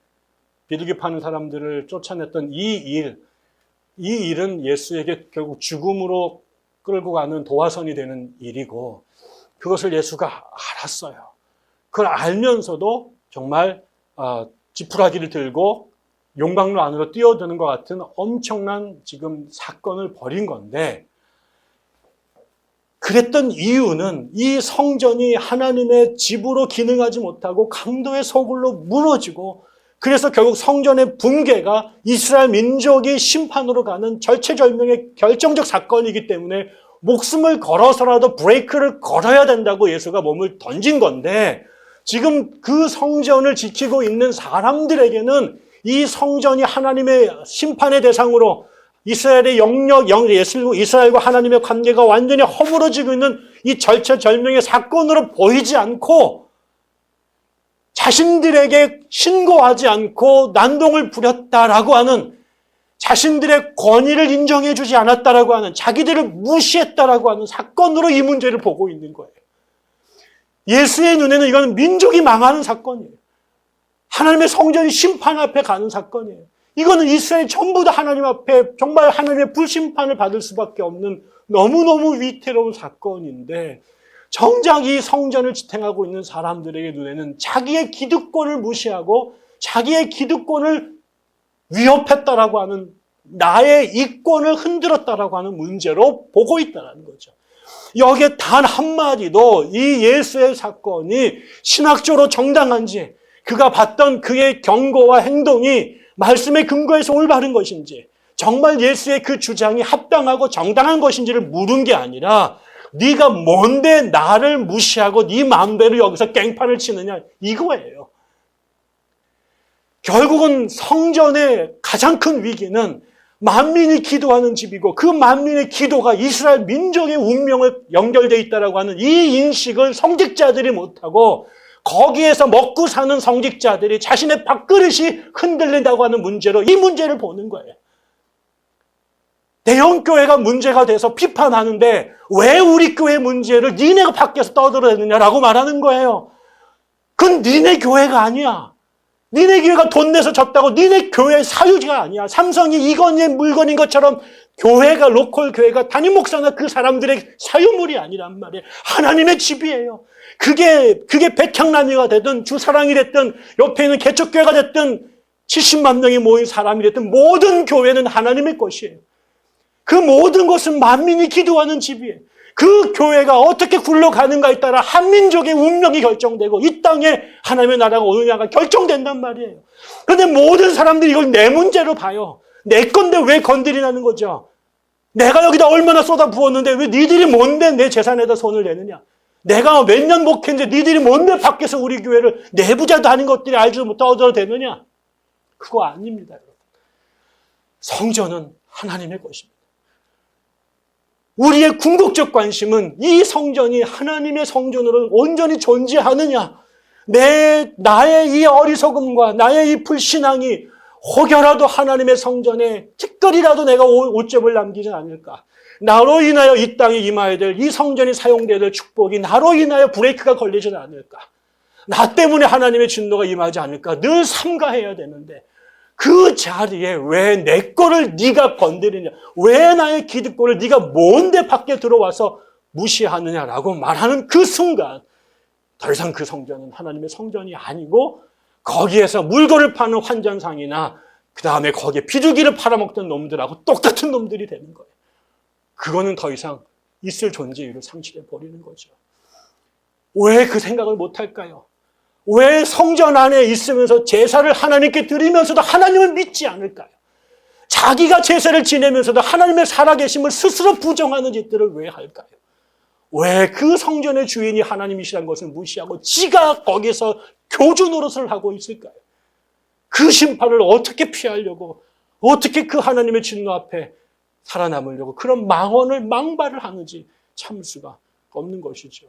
[SPEAKER 1] 비둘기 파는 사람들을 쫓아냈던 이 일은 예수에게 결국 죽음으로 끌고 가는 도화선이 되는 일이고 그것을 예수가 알았어요. 그걸 알면서도 정말 지푸라기를 들고 용광로 안으로 뛰어드는 것 같은 엄청난 지금 사건을 벌인 건데 그랬던 이유는 이 성전이 하나님의 집으로 기능하지 못하고 강도의 소굴로 무너지고 그래서 결국 성전의 붕괴가 이스라엘 민족이 심판으로 가는 절체절명의 결정적 사건이기 때문에 목숨을 걸어서라도 브레이크를 걸어야 된다고 예수가 몸을 던진 건데 지금 그 성전을 지키고 있는 사람들에게는 이 성전이 하나님의 심판의 대상으로 이스라엘의 이스라엘과 하나님의 관계가 완전히 허물어지고 있는 이 절체절명의 사건으로 보이지 않고 자신들에게 신고하지 않고 난동을 부렸다라고 하는 자신들의 권위를 인정해 주지 않았다라고 하는 자기들을 무시했다라고 하는 사건으로 이 문제를 보고 있는 거예요. 예수의 눈에는 이거는 민족이 망하는 사건이에요. 하나님의 성전이 심판 앞에 가는 사건이에요. 이거는 이스라엘 전부 다 하나님 앞에 정말 하나님의 불심판을 받을 수밖에 없는 너무너무 위태로운 사건인데 정작 이 성전을 지탱하고 있는 사람들에게 눈에는 자기의 기득권을 무시하고 자기의 기득권을 위협했다라고 하는 나의 이권을 흔들었다라고 하는 문제로 보고 있다는 거죠. 여기에 단 한마디도 이 예수의 사건이 신학적으로 정당한지 그가 봤던 그의 경고와 행동이 말씀에 근거해서 올바른 것인지 정말 예수의 그 주장이 합당하고 정당한 것인지를 물은 게 아니라 네가 뭔데 나를 무시하고 네 마음대로 여기서 깽판을 치느냐 이거예요. 결국은 성전의 가장 큰 위기는 만민이 기도하는 집이고 그 만민의 기도가 이스라엘 민족의 운명을 연결되어 있다고 하는 이 인식을 성직자들이 못하고 거기에서 먹고 사는 성직자들이 자신의 밥그릇이 흔들린다고 하는 문제로 이 문제를 보는 거예요. 대형교회가 문제가 돼서 비판하는데 왜 우리 교회 문제를 니네가 밖에서 떠들어내느냐라고 말하는 거예요. 그건 니네 교회가 아니야. 니네 교회가 돈 내서 졌다고 니네 교회 사유지가 아니야. 삼성이 이건의 물건인 것처럼 교회가 로컬 교회가 담임 목사나 그 사람들의 사유물이 아니란 말이에요. 하나님의 집이에요. 그게 백향나무가 되든 주사랑이 됐든 옆에 있는 개척교회가 됐든 70만 명이 모인 사람이 됐든 모든 교회는 하나님의 것이에요. 그 모든 것은 만민이 기도하는 집이에요. 그 교회가 어떻게 굴러가는가에 따라 한민족의 운명이 결정되고 이 땅에 하나님의 나라가 오느냐가 결정된단 말이에요. 그런데 모든 사람들이 이걸 내 문제로 봐요. 내 건데 왜 건드리냐는 거죠. 내가 여기다 얼마나 쏟아 부었는데 왜 니들이 뭔데 내 재산에다 손을 내느냐. 내가 몇 년 목회인데 니들이 뭔데 밖에서 우리 교회를 내부자도 아닌 것들이 알지 못해 얻어대느냐. 그거 아닙니다. 여러분. 성전은 하나님의 것입니다. 우리의 궁극적 관심은 이 성전이 하나님의 성전으로 온전히 존재하느냐, 나의 이 어리석음과 나의 이 불신앙이 혹여라도 하나님의 성전에 티끌이라도 내가 오점을 남기지 않을까, 나로 인하여 이 땅에 임하여야 될, 이 성전이 사용되어야 될 축복이 나로 인하여 브레이크가 걸리지 않을까, 나 때문에 하나님의 진노가 임하지 않을까 늘 삼가해야 되는데, 그 자리에 왜 내 거를 네가 건드리냐, 왜 나의 기득권을 네가 뭔데 밖에 들어와서 무시하느냐라고 말하는 그 순간 더 이상 그 성전은 하나님의 성전이 아니고, 거기에서 물건을 파는 환전상이나 그 다음에 거기에 비둘기를 팔아먹던 놈들하고 똑같은 놈들이 되는 거예요. 그거는 더 이상 있을 존재의를 상실해 버리는 거죠. 왜 그 생각을 못할까요? 왜 성전 안에 있으면서 제사를 하나님께 드리면서도 하나님을 믿지 않을까요? 자기가 제사를 지내면서도 하나님의 살아계심을 스스로 부정하는 짓들을 왜 할까요? 왜 그 성전의 주인이 하나님이시라는 것을 무시하고 지가 거기서 교주 노릇을 하고 있을까요? 그 심판을 어떻게 피하려고, 어떻게 그 하나님의 진노 앞에 살아남으려고 그런 망발을 하는지 참을 수가 없는 것이죠.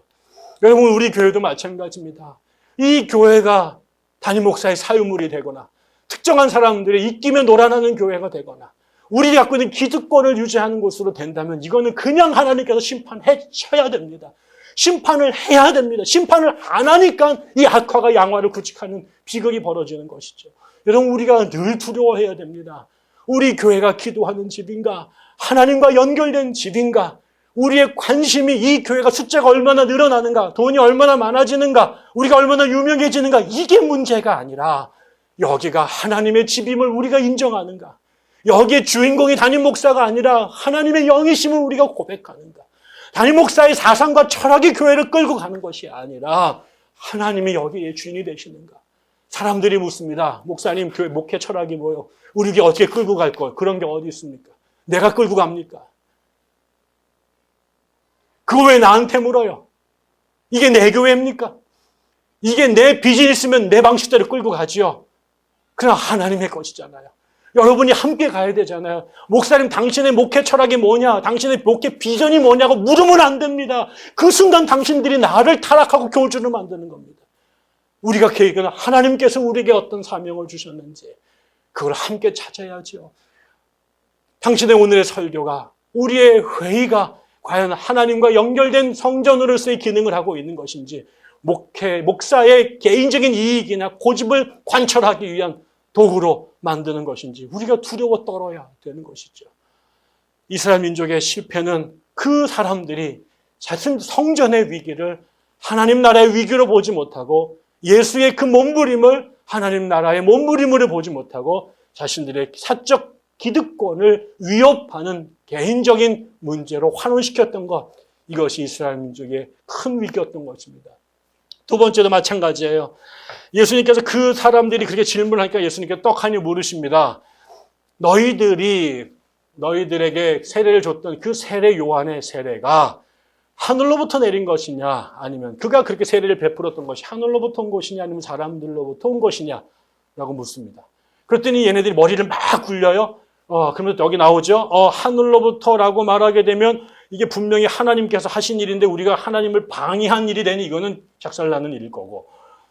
[SPEAKER 1] 여러분, 우리 교회도 마찬가지입니다. 이 교회가 담임 목사의 사유물이 되거나 특정한 사람들의 입김에 놀아나는 교회가 되거나 우리 갖고 있는 기득권을 유지하는 곳으로 된다면 이거는 그냥 하나님께서 심판하셔야 됩니다. 심판을 해야 됩니다. 심판을 안 하니까 이 악화가 양화를 구축하는 비극이 벌어지는 것이죠. 여러분, 우리가 늘 두려워해야 됩니다. 우리 교회가 기도하는 집인가? 하나님과 연결된 집인가? 우리의 관심이 이 교회가 숫자가 얼마나 늘어나는가, 돈이 얼마나 많아지는가, 우리가 얼마나 유명해지는가, 이게 문제가 아니라 여기가 하나님의 집임을 우리가 인정하는가, 여기에 주인공이 담임 목사가 아니라 하나님의 영이심을 우리가 고백하는가, 담임 목사의 사상과 철학이 교회를 끌고 가는 것이 아니라 하나님이 여기에 주인이 되시는가. 사람들이 묻습니다. 목사님, 교회 목회 철학이 뭐요? 우리 교회 어떻게 끌고 갈 걸? 그런 게 어디 있습니까? 내가 끌고 갑니까? 그거 왜 나한테 물어요? 이게 내 교회입니까? 이게 내 비즈니스면 내 방식대로 끌고 가지요. 그러나 하나님의 것이잖아요. 여러분이 함께 가야 되잖아요. 목사님, 당신의 목회 철학이 뭐냐? 당신의 목회 비전이 뭐냐고 물으면 안 됩니다. 그 순간 당신들이 나를 타락하고 교주를 만드는 겁니다. 우리가 계획은 하나님께서 우리에게 어떤 사명을 주셨는지 그걸 함께 찾아야죠. 당신의 오늘의 설교가, 우리의 회의가 과연 하나님과 연결된 성전으로서의 기능을 하고 있는 것인지, 목사의 개인적인 이익이나 고집을 관철하기 위한 도구로 만드는 것인지 우리가 두려워 떨어야 되는 것이죠. 이스라엘 민족의 실패는 그 사람들이 자신 성전의 위기를 하나님 나라의 위기로 보지 못하고 예수의 그 몸부림을 하나님 나라의 몸부림으로 보지 못하고 자신들의 사적 기득권을 위협하는 개인적인 문제로 환원시켰던 것, 이것이 이스라엘 민족의 큰 위기였던 것입니다. 두 번째도 마찬가지예요. 예수님께서 그 사람들이 그렇게 질문하니까 예수님께서 떡하니 물으십니다. 너희들에게 세례를 줬던 그 세례 요한의 세례가 하늘로부터 내린 것이냐, 아니면 그가 그렇게 세례를 베풀었던 것이 하늘로부터 온 것이냐, 아니면 사람들로부터 온 것이냐 라고 묻습니다. 그랬더니 얘네들이 머리를 막 굴려요. 그러면 여기 나오죠. 하늘로부터라고 말하게 되면 이게 분명히 하나님께서 하신 일인데 우리가 하나님을 방해한 일이 되니 이거는 작살나는 일일 거고,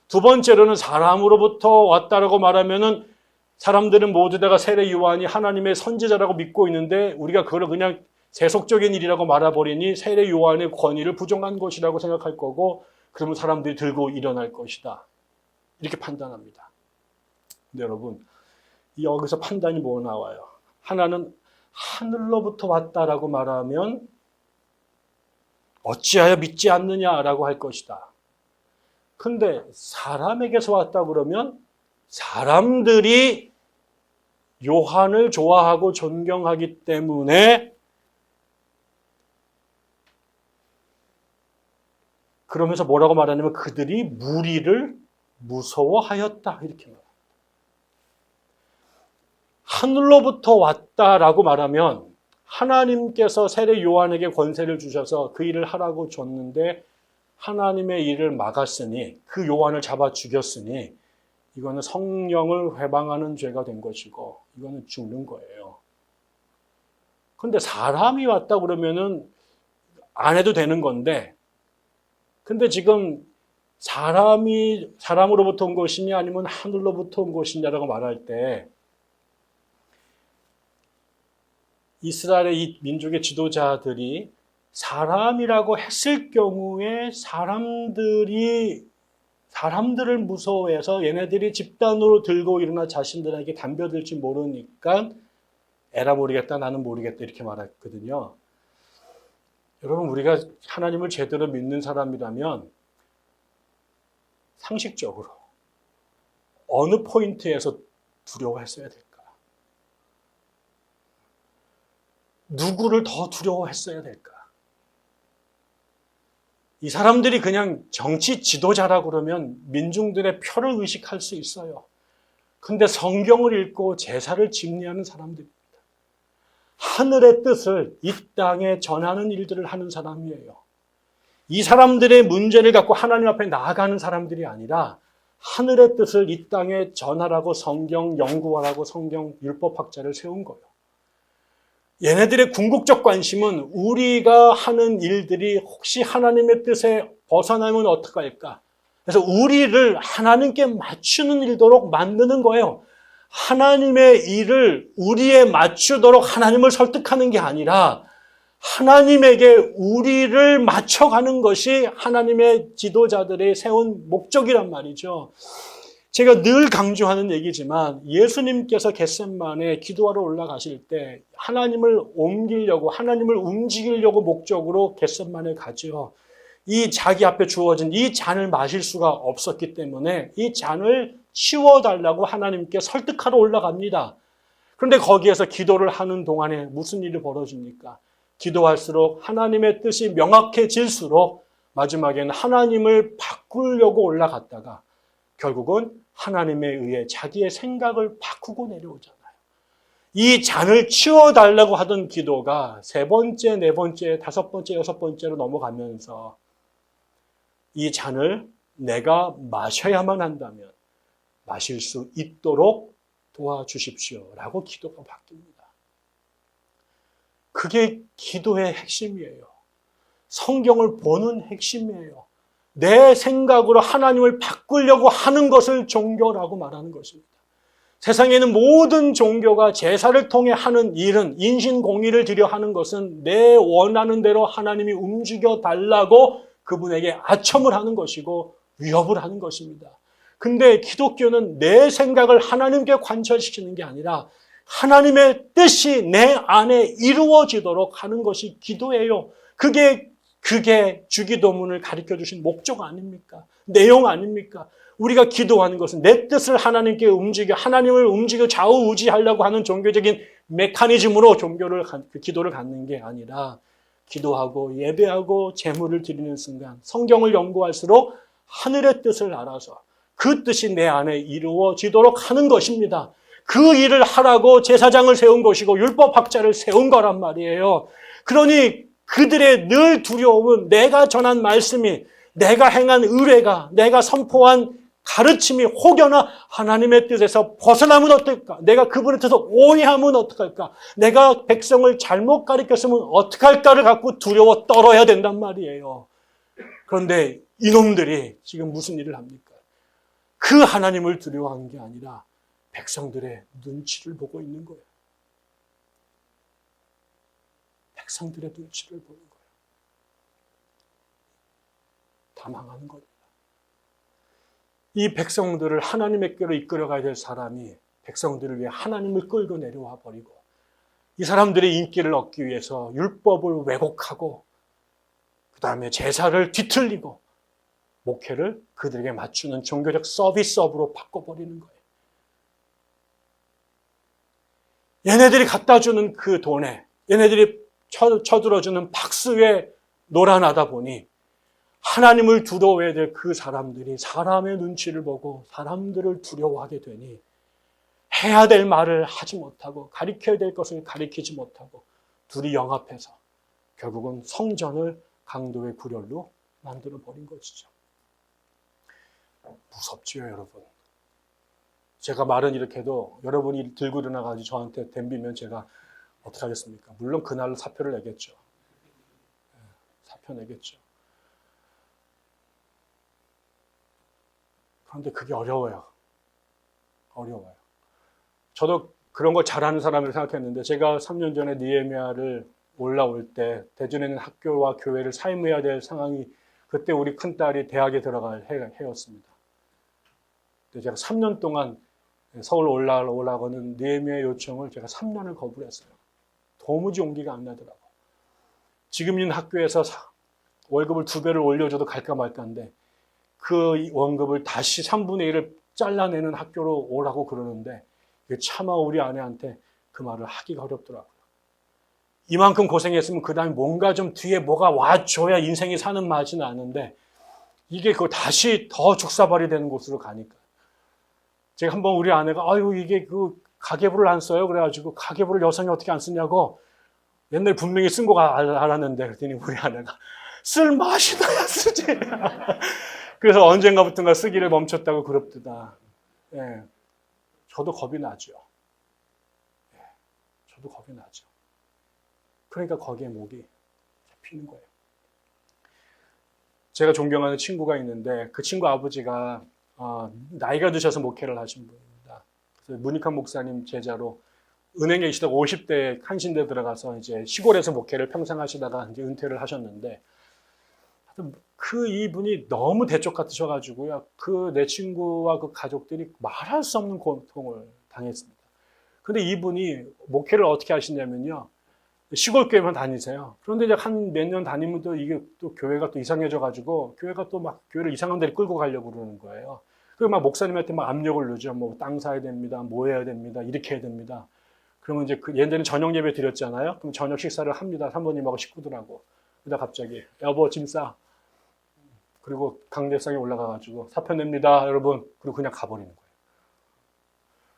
[SPEAKER 1] 두 번째로는 사람으로부터 왔다라고 말하면은 사람들은 모두 다가 세례 요한이 하나님의 선지자라고 믿고 있는데 우리가 그걸 그냥 세속적인 일이라고 말아버리니 세례 요한의 권위를 부정한 것이라고 생각할 거고, 그러면 사람들이 들고 일어날 것이다, 이렇게 판단합니다. 근데 여러분, 여기서 판단이 뭐 나와요? 하나는 하늘로부터 왔다라고 말하면 어찌하여 믿지 않느냐라고 할 것이다. 근데 사람에게서 왔다 그러면 사람들이 요한을 좋아하고 존경하기 때문에, 그러면서 뭐라고 말하냐면 그들이 무리를 무서워하였다, 이렇게 말합니다. 하늘로부터 왔다라고 말하면 하나님께서 세례 요한에게 권세를 주셔서 그 일을 하라고 줬는데 하나님의 일을 막았으니, 그 요한을 잡아 죽였으니 이거는 성령을 회방하는 죄가 된 것이고 이거는 죽는 거예요. 그런데 사람이 왔다 그러면은 안 해도 되는 건데, 근데 지금 사람으로부터 온 것이냐 아니면 하늘로부터 온 것이냐라고 말할 때 이스라엘의 이 민족의 지도자들이 사람이라고 했을 경우에 사람들을 무서워해서 얘네들이 집단으로 들고 일어나 자신들에게 덤벼들지 모르니까 에라 모르겠다, 나는 모르겠다 이렇게 말했거든요. 여러분, 우리가 하나님을 제대로 믿는 사람이라면 상식적으로 어느 포인트에서 두려워했어야 될까? 누구를 더 두려워했어야 될까? 이 사람들이 그냥 정치 지도자라고 그러면 민중들의 표를 의식할 수 있어요. 근데 성경을 읽고 제사를 집리하는 사람들입니다. 하늘의 뜻을 이 땅에 전하는 일들을 하는 사람이에요. 이 사람들의 문제를 갖고 하나님 앞에 나아가는 사람들이 아니라 하늘의 뜻을 이 땅에 전하라고 성경 연구하라고 성경 율법학자를 세운 거예요. 얘네들의 궁극적 관심은 우리가 하는 일들이 혹시 하나님의 뜻에 벗어나면 어떡할까? 그래서 우리를 하나님께 맞추는 일도록 만드는 거예요. 하나님의 일을 우리에 맞추도록 하나님을 설득하는 게 아니라 하나님에게 우리를 맞춰가는 것이 하나님의 지도자들의 세운 목적이란 말이죠. 제가 늘 강조하는 얘기지만 예수님께서 겟세마네에 기도하러 올라가실 때 하나님을 옮기려고, 하나님을 움직이려고 목적으로 겟세마네에 가죠. 이 자기 앞에 주어진 이 잔을 마실 수가 없었기 때문에 이 잔을 치워달라고 하나님께 설득하러 올라갑니다. 그런데 거기에서 기도를 하는 동안에 무슨 일이 벌어집니까? 기도할수록 하나님의 뜻이 명확해질수록 마지막에는 하나님을 바꾸려고 올라갔다가 결국은 하나님에 의해 자기의 생각을 바꾸고 내려오잖아요. 이 잔을 치워달라고 하던 기도가 세 번째, 네 번째, 다섯 번째, 여섯 번째로 넘어가면서 이 잔을 내가 마셔야만 한다면 마실 수 있도록 도와주십시오라고 기도가 바뀝니다. 그게 기도의 핵심이에요. 성경을 보는 핵심이에요. 내 생각으로 하나님을 바꾸려고 하는 것을 종교라고 말하는 것입니다. 세상에는 모든 종교가 제사를 통해 하는 일은 인신공의를 드려 하는 것은 내 원하는 대로 하나님이 움직여 달라고 그분에게 아첨을 하는 것이고 위협을 하는 것입니다. 근데 기독교는 내 생각을 하나님께 관철시키는 게 아니라 하나님의 뜻이 내 안에 이루어지도록 하는 것이 기도예요. 그게 주기도문을 가르쳐 주신 목적 아닙니까? 내용 아닙니까? 우리가 기도하는 것은 내 뜻을 하나님께 하나님을 움직여 좌우우지하려고 하는 종교적인 메커니즘으로 기도를 갖는 게 아니라 기도하고 예배하고 제물을 드리는 순간 성경을 연구할수록 하늘의 뜻을 알아서 그 뜻이 내 안에 이루어지도록 하는 것입니다. 그 일을 하라고 제사장을 세운 것이고 율법학자를 세운 거란 말이에요. 그러니 그들의 늘 두려움은 내가 전한 말씀이, 내가 행한 의례가, 내가 선포한 가르침이 혹여나 하나님의 뜻에서 벗어나면 어떨까? 내가 그분의 뜻을 오해하면 어떡할까? 내가 백성을 잘못 가르쳤으면 어떡할까를 갖고 두려워 떨어야 된단 말이에요. 그런데 이놈들이 지금 무슨 일을 합니까? 그 하나님을 두려워하는 게 아니라 백성들의 눈치를 보고 있는 거예요. 백성들의 눈치를 보는 거예요. 다 망하는 겁니다. 이 백성들을 하나님의께로 이끌어가야 될 사람이 백성들을 위해 하나님을 끌고 내려와 버리고 이 사람들의 인기를 얻기 위해서 율법을 왜곡하고 그 다음에 제사를 뒤틀리고 목회를 그들에게 맞추는 종교적 서비스업으로 바꿔버리는 거예요. 얘네들이 갖다 주는 그 돈에 얘네들이 쳐들어주는 박수에 놀아나다 보니 하나님을 두려워해야 될 그 사람들이 사람의 눈치를 보고 사람들을 두려워하게 되니 해야 될 말을 하지 못하고 가르쳐야 될 것을 가르치지 못하고 둘이 영합해서 결국은 성전을 강도의 굴혈로 만들어 버린 것이죠. 무섭지요, 여러분. 제가 말은 이렇게 해도 여러분이 들고 일어나가지고 저한테 덤비면 제가 어떻게 하겠습니까? 물론 그날로 사표를 내겠죠. 지켜내겠죠. 그런데 그게 어려워요. 저도 그런 걸 잘하는 사람을 생각했는데 제가 3년 전에 느헤미야를 올라올 때 대전에 있는 학교와 교회를 사임해야 될 상황이 그때 우리 큰딸이 대학에 들어갈 해였습니다. 제가 3년 동안 서울 올라가는 느헤미야 요청을 제가 3년을 거부를 했어요. 도무지 용기가 안 나더라고요. 지금 있는 학교에서 월급을 2배를 올려줘도 갈까 말까인데 그 원급을 다시 3분의 1을 잘라내는 학교로 오라고 그러는데 차마 우리 아내한테 그 말을 하기가 어렵더라고요. 이만큼 고생했으면 그 다음에 뭔가 좀 뒤에 뭐가 와줘야 인생이 사는 맛이 나는데 이게 그 다시 더 죽사발이 되는 곳으로 가니까. 제가 한번 우리 아내가 아유 이게 그 가계부를 안 써요. 그래가지고 가계부를 여성이 어떻게 안 쓰냐고 옛날에 분명히 쓴 거 알았는데 그랬더니 우리 아내가 쓸 맛이 나야 쓰지. 그래서 언젠가부터가 쓰기를 멈췄다고 그럽니다. 예, 저도 겁이 나죠. 예, 저도 겁이 나죠. 그러니까 거기에 목이 잡히는 거예요. 제가 존경하는 친구가 있는데 그 친구 아버지가 나이가 드셔서 목회를 하신 분입니다. 그래서 문익환 목사님 제자로 은행에 계시다가 50대에 한신대 들어가서 이제 시골에서 목회를 평생 하시다가 이제 은퇴를 하셨는데 그 이분이 너무 대쪽 같으셔가지고요. 그 내 친구와 그 가족들이 말할 수 없는 고통을 당했습니다. 근데 이분이 목회를 어떻게 하시냐면요. 시골 교회만 다니세요. 그런데 이제 한 몇 년 다니면 또 이게 또 교회가 또 이상해져가지고 교회가 또 막 교회를 이상한 데로 끌고 가려고 그러는 거예요. 그리고 막 목사님한테 막 압력을 넣죠. 뭐 땅 사야 됩니다. 뭐 해야 됩니다. 이렇게 해야 됩니다. 그러면 이제 그 예전에 저녁 예배 드렸잖아요. 그럼 저녁 식사를 합니다. 사모님하고 식구들하고. 그러다 갑자기 여보 짐 싸. 그리고 강대상에 올라가가지고 사표 냅니다, 여러분. 그리고 그냥 가버리는 거예요.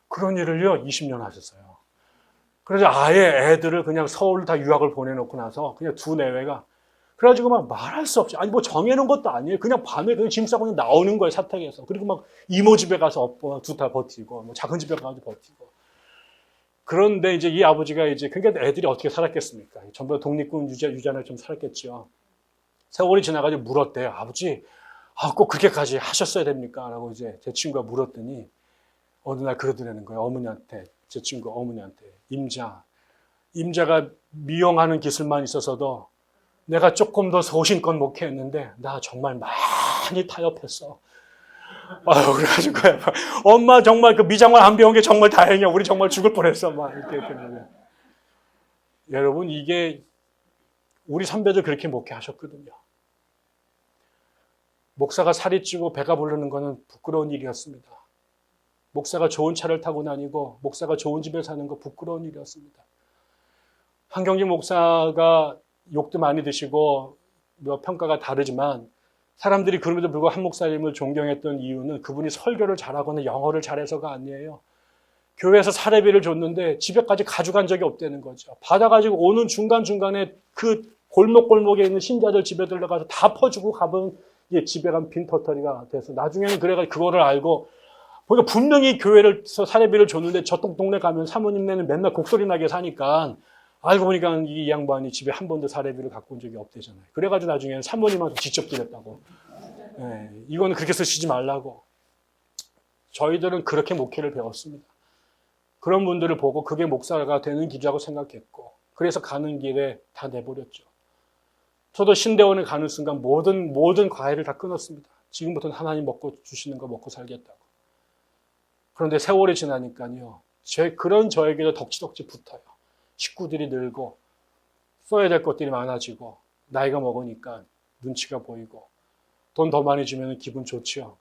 [SPEAKER 1] 그런 일을요 20년 하셨어요. 그래서 아예 애들을 그냥 서울 다 유학을 보내놓고 나서 그냥 두 내외가 그래가지고 막 말할 수 없이 아니 뭐 정해놓은 것도 아니에요. 그냥 밤에 그냥 짐 싸고 그냥 나오는 거예요 사택에서. 그리고 막 이모 집에 가서 두 달 버티고 뭐 작은 집에 가서 버티고. 그런데 이제 이 아버지가 이제 그러니까 애들이 어떻게 살았겠습니까? 전부 다 독립군 유전을 좀 살았겠죠. 세월이 지나가지고 물었대요. 아버지, 꼭 그렇게까지 하셨어야 됩니까? 라고 이제 제 친구가 물었더니 어느 날 그러더라는 거예요. 어머니한테, 제 친구 어머니한테. 임자가 미용하는 기술만 있어서도 내가 조금 더 소신껏 목회했는데 나 정말 많이 타협했어. 아유, 그래가지고 엄마 정말 그 미장만 안 배운 게 정말 다행이야. 우리 정말 죽을 뻔했어. 막 이렇게 했는데. 여러분 이게 우리 선배들 그렇게 목회하셨거든요. 목사가 살이 찌고 배가 부르는 것은 부끄러운 일이었습니다. 목사가 좋은 차를 타고 다니고 목사가 좋은 집에 사는 거 부끄러운 일이었습니다. 한경진 목사가 욕도 많이 드시고 평가가 다르지만 사람들이 그럼에도 불구하고 한 목사님을 존경했던 이유는 그분이 설교를 잘하거나 영어를 잘해서가 아니에요. 교회에서 사례비를 줬는데 집에까지 가져간 적이 없다는 거죠. 받아가지고 오는 중간중간에 그 골목골목에 있는 신자들 집에 들어가서 다 퍼주고 가본 집에 간 빈터터리가 돼서 나중에는 그래가 그거를 알고 보니까 분명히 교회에서 사례비를 줬는데 저 동네 가면 사모님네는 맨날 곡소리 나게 사니까 알고 보니까 이 양반이 집에 한 번도 사례비를 갖고 온 적이 없대잖아요. 그래가지고 나중에는 사모님한테 직접 드렸다고. 네, 이거는 그렇게 쓰시지 말라고. 저희들은 그렇게 목회를 배웠습니다. 그런 분들을 보고 그게 목사가 되는 길이라고 생각했고 그래서 가는 길에 다 내버렸죠. 저도 신대원에 가는 순간 모든 과외를 다 끊었습니다. 지금부터는 하나님 먹고 주시는 거 먹고 살겠다고. 그런데 세월이 지나니까요. 그런 저에게도 덕지덕지 붙어요. 식구들이 늘고 써야 될 것들이 많아지고 나이가 먹으니까 눈치가 보이고 돈 더 많이 주면 기분 좋지요.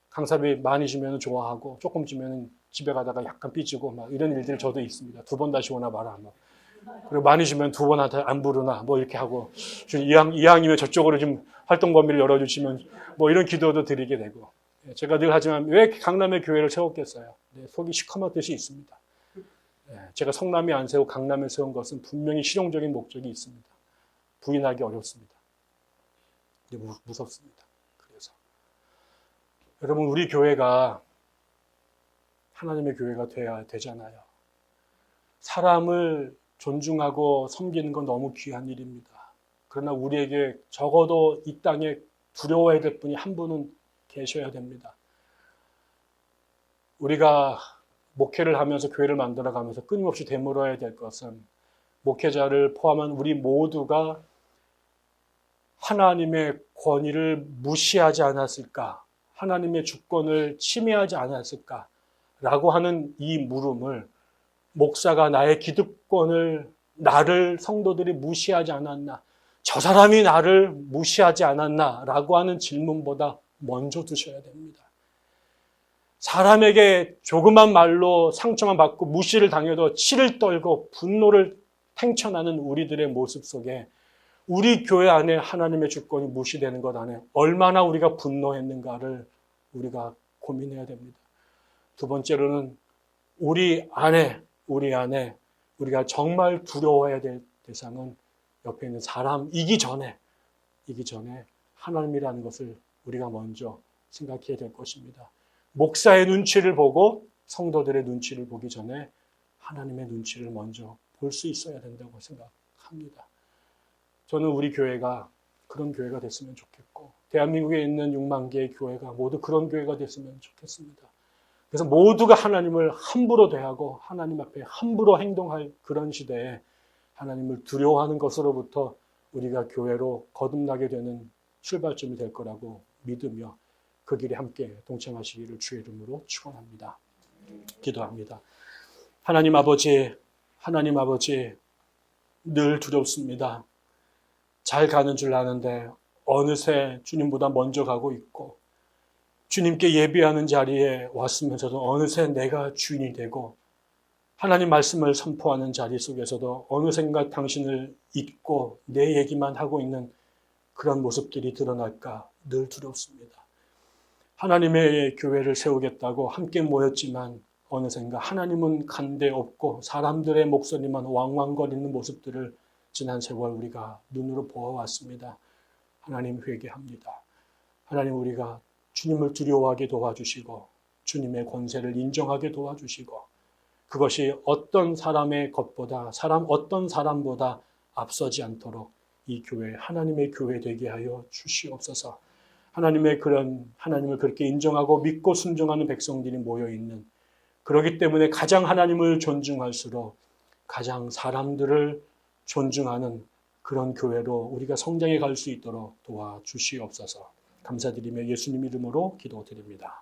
[SPEAKER 1] 강사비 많이 주면 좋아하고 조금 주면 집에 가다가 약간 삐지고 막 이런 일들이 저도 있습니다. 2번 다시 오나 마라. 뭐. 그리고 많이 주면 2번한테 안 부르나 뭐 이렇게 하고 이왕이면 저쪽으로 좀 활동 범위를 열어주시면 뭐 이런 기도도 드리게 되고 제가 늘 하지만 왜 강남에 교회를 세웠겠어요? 속이 시커먼 뜻이 있습니다. 제가 성남에 안 세우고 강남에 세운 것은 분명히 실용적인 목적이 있습니다. 부인하기 어렵습니다. 무섭습니다. 그래서 여러분 우리 교회가 하나님의 교회가 돼야 되잖아요. 사람을 존중하고 섬기는 건 너무 귀한 일입니다. 그러나 우리에게 적어도 이 땅에 두려워해야 될 분이 한 분은 계셔야 됩니다. 우리가 목회를 하면서 교회를 만들어가면서 끊임없이 되물어야 될 것은 목회자를 포함한 우리 모두가 하나님의 권위를 무시하지 않았을까? 하나님의 주권을 침해하지 않았을까라고 하는 이 물음을 목사가 나의 기득권을 나를 성도들이 무시하지 않았나? 저 사람이 나를 무시하지 않았나? 라고 하는 질문보다 먼저 두셔야 됩니다. 사람에게 조그만 말로 상처만 받고 무시를 당해도 치를 떨고 분노를 탱천하는 우리들의 모습 속에 우리 교회 안에 하나님의 주권이 무시되는 것 안에 얼마나 우리가 분노했는가를 우리가 고민해야 됩니다. 두 번째로는 우리 안에 우리가 정말 두려워해야 될 대상은 옆에 있는 사람이기 전에 하나님이라는 것을 우리가 먼저 생각해야 될 것입니다. 목사의 눈치를 보고 성도들의 눈치를 보기 전에 하나님의 눈치를 먼저 볼 수 있어야 된다고 생각합니다. 저는 우리 교회가 그런 교회가 됐으면 좋겠고 대한민국에 있는 6만 개의 교회가 모두 그런 교회가 됐으면 좋겠습니다. 그래서 모두가 하나님을 함부로 대하고 하나님 앞에 함부로 행동할 그런 시대에 하나님을 두려워하는 것으로부터 우리가 교회로 거듭나게 되는 출발점이 될 거라고 믿으며 그 길에 함께 동참하시기를 주의 이름으로 축원합니다. 기도합니다. 하나님 아버지 늘 두렵습니다. 잘 가는 줄 아는데 어느새 주님보다 먼저 가고 있고 주님께 예배하는 자리에 왔으면서도 어느새 내가 주인이 되고 하나님 말씀을 선포하는 자리 속에서도 어느샌가 당신을 잊고 내 얘기만 하고 있는 그런 모습들이 드러날까 늘 두렵습니다. 하나님의 교회를 세우겠다고 함께 모였지만 어느샌가 하나님은 간데 없고 사람들의 목소리만 왕왕거리는 모습들을 지난 세월 우리가 눈으로 보아왔습니다. 하나님 회개합니다. 하나님 우리가 주님을 두려워하게 도와주시고 주님의 권세를 인정하게 도와주시고 그것이 어떤 사람의 것보다 어떤 사람보다 앞서지 않도록 이 교회 하나님의 교회 되게 하여 주시옵소서. 하나님을 그렇게 인정하고 믿고 순종하는 백성들이 모여 있는 그렇기 때문에 가장 하나님을 존중할수록 가장 사람들을 존중하는 그런 교회로 우리가 성장해 갈 수 있도록 도와주시옵소서. 감사드리며 예수님 이름으로 기도드립니다.